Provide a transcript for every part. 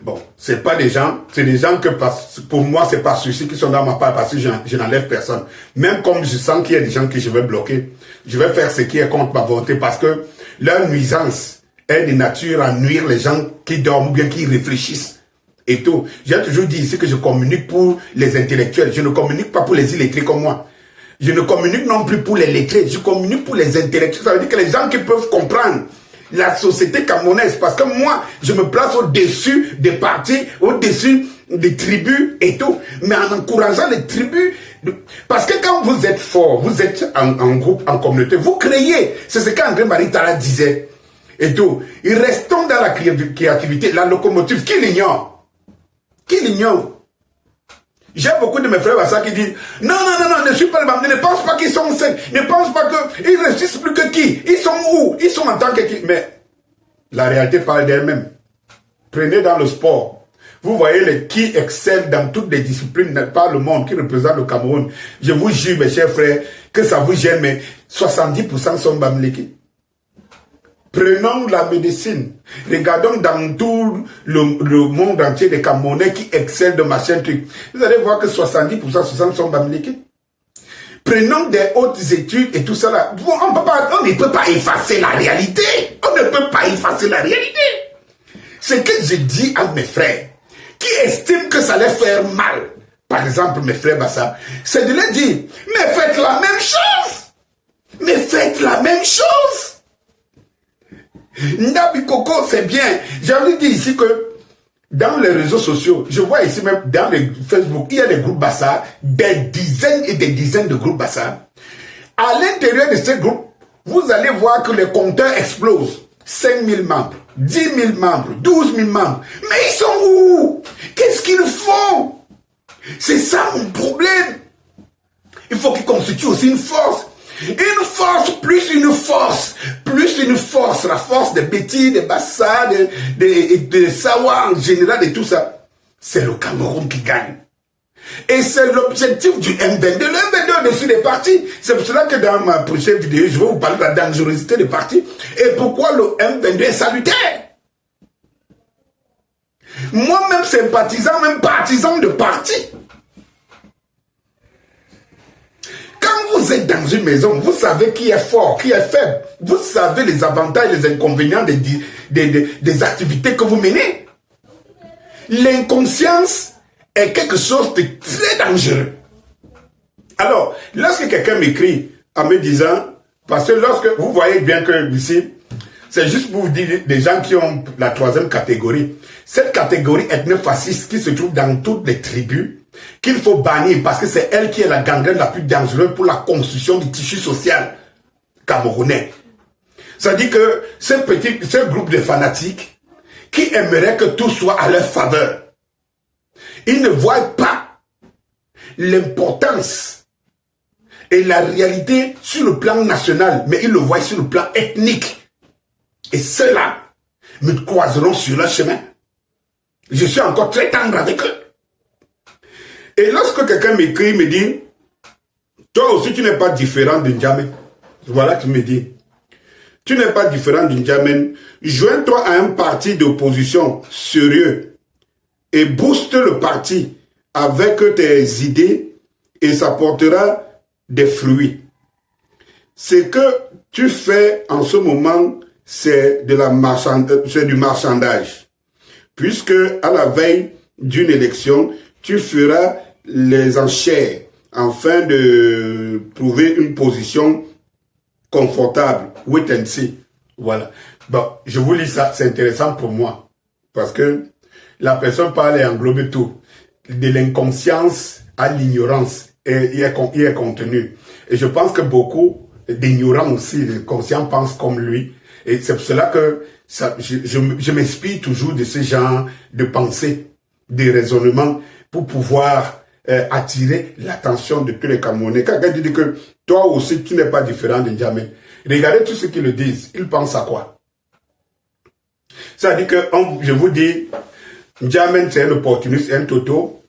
Bon, c'est pas des gens, c'est des gens que pour moi, c'est pas ceux-ci qui sont dans ma part parce que je n'enlève personne. Même comme je sens qu'il y a des gens que je vais bloquer, je vais faire ce qui est contre ma volonté parce que leur nuisance est de nature à nuire les gens qui dorment ou bien qui réfléchissent et tout. J'ai toujours dit ici que je communique pour les intellectuels, je ne communique pas pour les illettrés comme moi. Je ne communique non plus pour les lettrés, je communique pour les intellectuels. Ça veut dire que les gens qui peuvent comprendre la société camerounaise, parce que moi, je me place au-dessus des partis, au-dessus des tribus et tout, mais en encourageant les tribus, parce que quand vous êtes fort, vous êtes en groupe, en communauté, vous créez, c'est ce qu'André-Marie Tala disait, et tout. Et restons dans la créativité, la locomotive, qui l'ignore? Qui l'ignore? J'ai beaucoup de mes frères à ça qui disent non, ne suis pas le bambin, ne pense pas qu'ils sont sains, ne pense pas qu'ils réussissent plus que qui. Ils sont où? Ils sont en tant que qui? Mais la réalité parle d'elle-même. Prenez dans le sport. Vous voyez les qui excellent dans toutes les disciplines par le monde, qui représentent le Cameroun. Je vous jure, mes chers frères, que ça vous gêne, mais 70% sont bamléki. Prenons la médecine. Regardons dans tout le monde entier des Camerounais qui excellent de machin truc. Vous allez voir que 70%, 60% sont bamléki. Prenons des hautes études et tout ça là. On ne peut pas effacer la réalité. On ne peut pas effacer la réalité. Ce que je dis à mes frères qui estiment que ça les fait mal, par exemple mes frères Bassa, c'est de leur dire, mais faites la même chose. Mais faites la même chose. Ndabi Koko, c'est bien. J'avais dit ici que dans les réseaux sociaux, je vois ici même dans les Facebook, il y a des groupes Bassa, des dizaines et des dizaines de groupes Bassa. À l'intérieur de ces groupes, vous allez voir que les compteurs explosent. 5 000 membres, 10 000 membres, 12 000 membres. Mais ils sont où? Qu'est-ce qu'ils font? C'est ça mon problème. Il faut qu'ils constituent aussi une force. Une force plus une force, la force des Bétis, des Bassa, des Sawa en général et tout ça. C'est le Cameroun qui gagne. Et c'est l'objectif du M22. Le M22 au-dessus des partis. C'est pour cela que dans ma prochaine vidéo, je vais vous parler de la dangerosité des partis et pourquoi le M22 est salutaire. Moi-même sympathisant, même partisan de parti. Quand vous êtes dans une maison, vous savez qui est fort, qui est faible. Vous savez les avantages et les inconvénients des activités que vous menez. L'inconscience est quelque chose de très dangereux. Alors, lorsque quelqu'un m'écrit en me disant, parce que lorsque vous voyez bien que ici, c'est juste pour vous dire des gens qui ont la troisième catégorie. Cette catégorie ethno-fasciste qui se trouve dans toutes les tribus, qu'il faut bannir parce que c'est elle qui est la gangrène la plus dangereuse pour la construction du tissu social camerounais. Ça dit que ce groupe de fanatiques qui aimeraient que tout soit à leur faveur, ils ne voient pas l'importance et la réalité sur le plan national, mais ils le voient sur le plan ethnique. Et ceux-là me croiseront sur leur chemin. Je suis encore très tendre avec eux. Et lorsque quelqu'un m'écrit, me dit, toi aussi tu n'es pas différent de N'Djamène. Voilà qu'il me dit. Tu n'es pas différent de N'Djamène. Joins-toi à un parti d'opposition sérieux et booste le parti avec tes idées et ça portera des fruits. Ce que tu fais en ce moment, c'est du marchandage. Puisque à la veille d'une élection, tu feras les enchères afin de trouver une position confortable. Wait and see. Voilà. Bon, je vous lis ça, c'est intéressant pour moi. Parce que la personne parle et englobe tout. De l'inconscience à l'ignorance et y est contenu. Et je pense que beaucoup d'ignorants aussi, les conscients pensent comme lui. Et c'est pour cela que je m'inspire toujours de ce genre de pensée, de raisonnement, pour pouvoir attirer l'attention de tous les Camerounais. Quand quelqu'un dit que toi aussi tu n'es pas différent de N'Djamène, regardez tous ceux qui le disent, ils pensent à quoi? Ça dit que, je vous dis, N'Djamène c'est un opportuniste, un toto,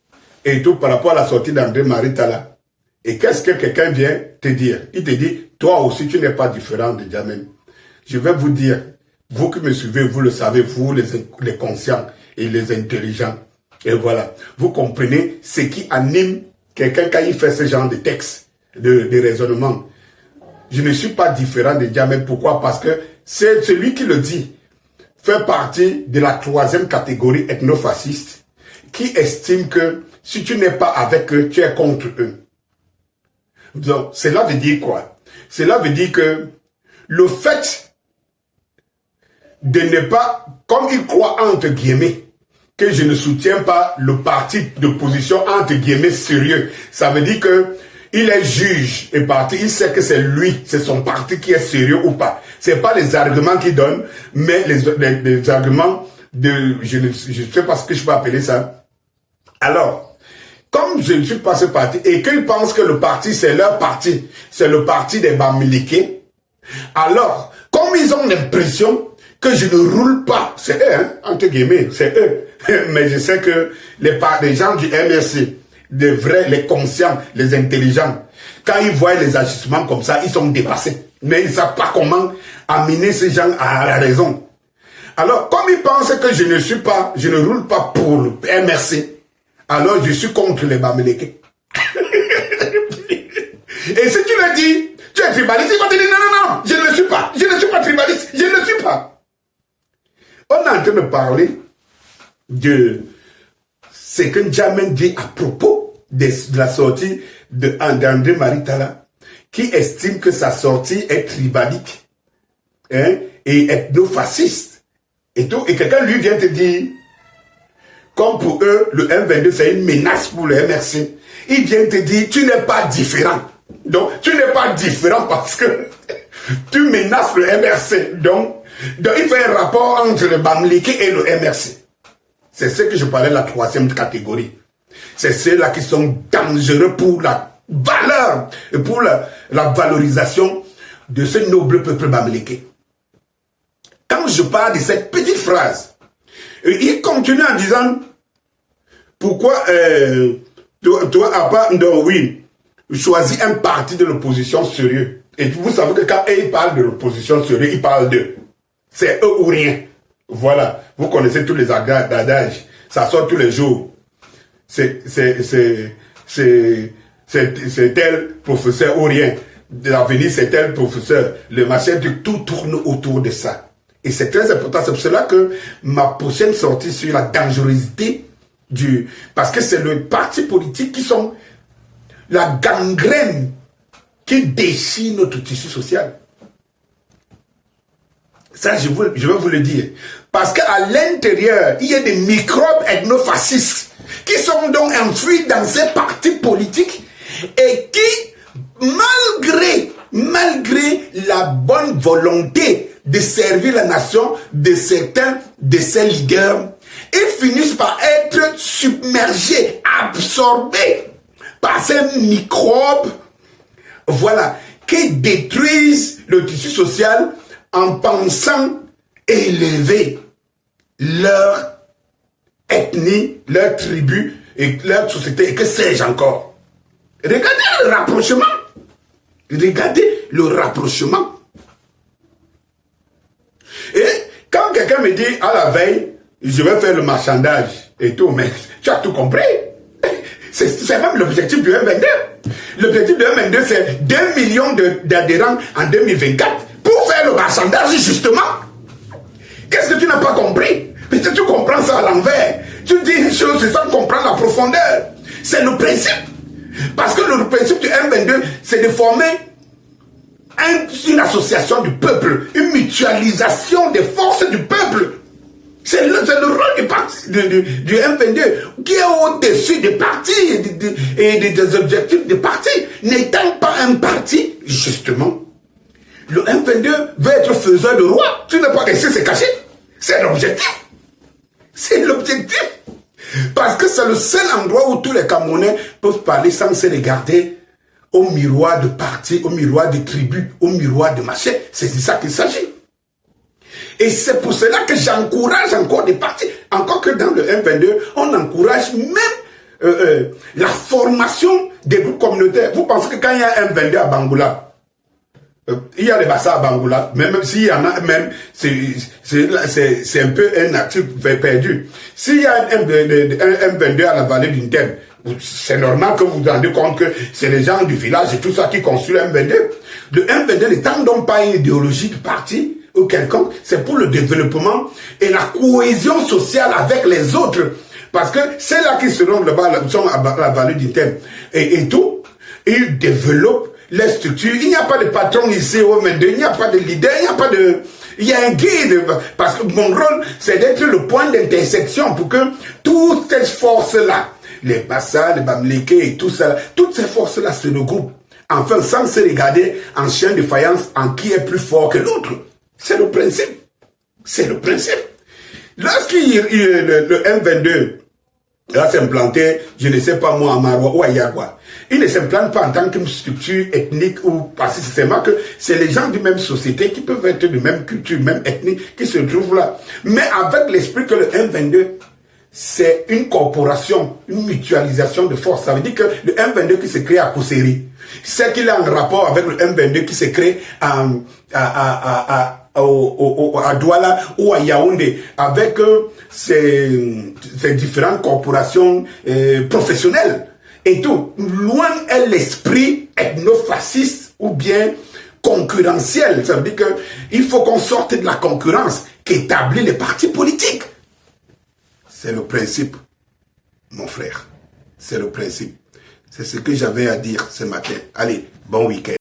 et tout par rapport à la sortie d'André-Marie Tala. Et qu'est-ce que quelqu'un vient te dire? Il te dit, toi aussi tu n'es pas différent de N'Djamène. Je vais vous dire, vous qui me suivez, vous le savez, vous les conscients, et les intelligents. Et voilà. Vous comprenez ce qui anime quelqu'un quand il fait ce genre de texte, de raisonnement. Je ne suis pas différent de Djamel. Pourquoi? Parce que c'est celui qui le dit fait partie de la 3e catégorie ethnofasciste qui estime que si tu n'es pas avec eux, tu es contre eux. Donc, cela veut dire quoi? Cela veut dire que le fait de ne pas, comme il croit entre guillemets, que je ne soutiens pas le parti de position entre guillemets sérieux, ça veut dire que il est juge et parti, il sait que c'est lui, c'est son parti qui est sérieux ou pas. C'est pas les arguments qu'il donne, mais les arguments de, je ne sais pas ce que je peux appeler ça. Alors, comme je ne suis pas ce parti et qu'ils pensent que le parti c'est leur parti, c'est le parti des Bamileke, alors, comme ils ont l'impression que je ne roule pas, c'est eux, hein, entre guillemets, c'est eux. Mais je sais que les gens du MRC, les vrais, les conscients, les intelligents, quand ils voient les agissements comme ça, ils sont dépassés. Mais ils ne savent pas comment amener ces gens à la raison. Alors, comme ils pensent que je ne roule pas pour le MRC, alors je suis contre les Bamileke. Et si tu le dis, tu es tribaliste, ils vont te dire non, je ne le suis pas, tribaliste, je ne le suis pas. On est en train de parler de ce que Djamel dit à propos de la sortie d'André Maritala, qui estime que sa sortie est tribalique, hein, et ethnofasciste, et tout, et quelqu'un lui vient te dire, comme pour eux, le M22 c'est une menace pour le MRC, il vient te dire, tu n'es pas différent. Donc, tu n'es pas différent parce que tu menaces le MRC. Donc, il fait un rapport entre le Bamileke et le MRC. C'est ce que je parlais de la 3e catégorie. C'est ceux-là qui sont dangereux pour la valeur et pour la valorisation de ce noble peuple Bamileke. Quand je parle de cette petite phrase, il continue en disant pourquoi choisis un parti de l'opposition sérieux. Et vous savez que quand il parle de l'opposition sérieux, il parle d'eux. C'est eux ou rien. Voilà. Vous connaissez tous les adages. Ça sort tous les jours. C'est tel professeur ou rien. L'avenir, c'est tel professeur. Le machin, tout tourne autour de ça. Et c'est très important. C'est pour cela que ma prochaine sortie sur la dangerosité parce que c'est le parti politique qui sont la gangrène qui déchire notre tissu social. Ça, je vais vous le dire. Parce qu'à l'intérieur, il y a des microbes ethnofascistes qui sont donc enfouis dans ces partis politiques et qui, malgré la bonne volonté de servir la nation de certains de ces leaders, ils finissent par être submergés, absorbés par ces microbes, voilà, qui détruisent le tissu social en pensant élever leur ethnie, leur tribu et leur société, et que sais-je encore. Regardez le rapprochement. Regardez le rapprochement. Et quand quelqu'un me dit à la veille, je vais faire le marchandage et tout, mais tu as tout compris. C'est même l'objectif du M22. L'objectif du M22, c'est 2 millions d'adhérents en 2024 pour faire le marchandage, justement. Qu'est-ce que tu n'as pas compris? Mais si tu comprends ça à l'envers, tu dis une chose sans comprendre la profondeur. C'est le principe. Parce que le principe du M22, c'est de former une association du peuple, une mutualisation des forces du peuple. C'est le rôle du parti, du M22, qui est au-dessus des partis et des objectifs des partis. N'étant pas un parti, justement, le M22 veut être faiseur de roi. Tu n'as pas laissé se cacher. C'est l'objectif. C'est l'objectif. Parce que c'est le seul endroit où tous les Camerounais peuvent parler sans se regarder au miroir de parti, au miroir de tribus, au miroir de machin. C'est de ça qu'il s'agit. Et c'est pour cela que j'encourage encore des partis. Encore que dans le M22, on encourage même la formation des groupes communautaires. Vous pensez que quand il y a un M22 à Bangoula, Il y a les Bassa à Bangoula, même s'il y en a, même, c'est un peu un actif perdu. S'il y a un M22 à la vallée d'une thème, c'est normal que vous vous rendez compte que c'est les gens du village et tout ça qui construisent le M22. Le M22 n'étant donc pas une idéologie de parti ou quelconque, c'est pour le développement et la cohésion sociale avec les autres. Parce que c'est là qu'ils seront là-bas, à la vallée d'une thème. Et tout, ils développent les structures. Il n'y a pas de patron ici au M22, il n'y a pas de leader, il n'y a pas de... Il y a un guide, parce que mon rôle, c'est d'être le point d'intersection pour que toutes ces forces-là, les Bassa, les Bamléké et tout ça, toutes ces forces-là se regroupent. Enfin, sans se regarder en chien de faïence, en qui est plus fort que l'autre. C'est le principe. C'est le principe. Lorsqu'il le M22 là s'implantait, je ne sais pas moi, à Maroua ou à Yagua, il ne s'implante pas en tant qu'une structure ethnique ou parce que c'est seulement que c'est les gens de même société qui peuvent être de même culture, même ethnique, qui se trouvent là. Mais avec l'esprit que le M22, c'est une corporation, une mutualisation de force. Ça veut dire que le M22 qui se crée à Kousseri, c'est qu'il est en rapport avec le M22 qui se crée à Douala ou à Yaoundé, avec ces différentes corporations professionnelles et tout. Loin est l'esprit ethnofasciste ou bien concurrentiel. Ça veut dire qu'il faut qu'on sorte de la concurrence qu'établit les partis politiques. C'est le principe, mon frère. C'est le principe. C'est ce que j'avais à dire ce matin. Allez, bon week-end.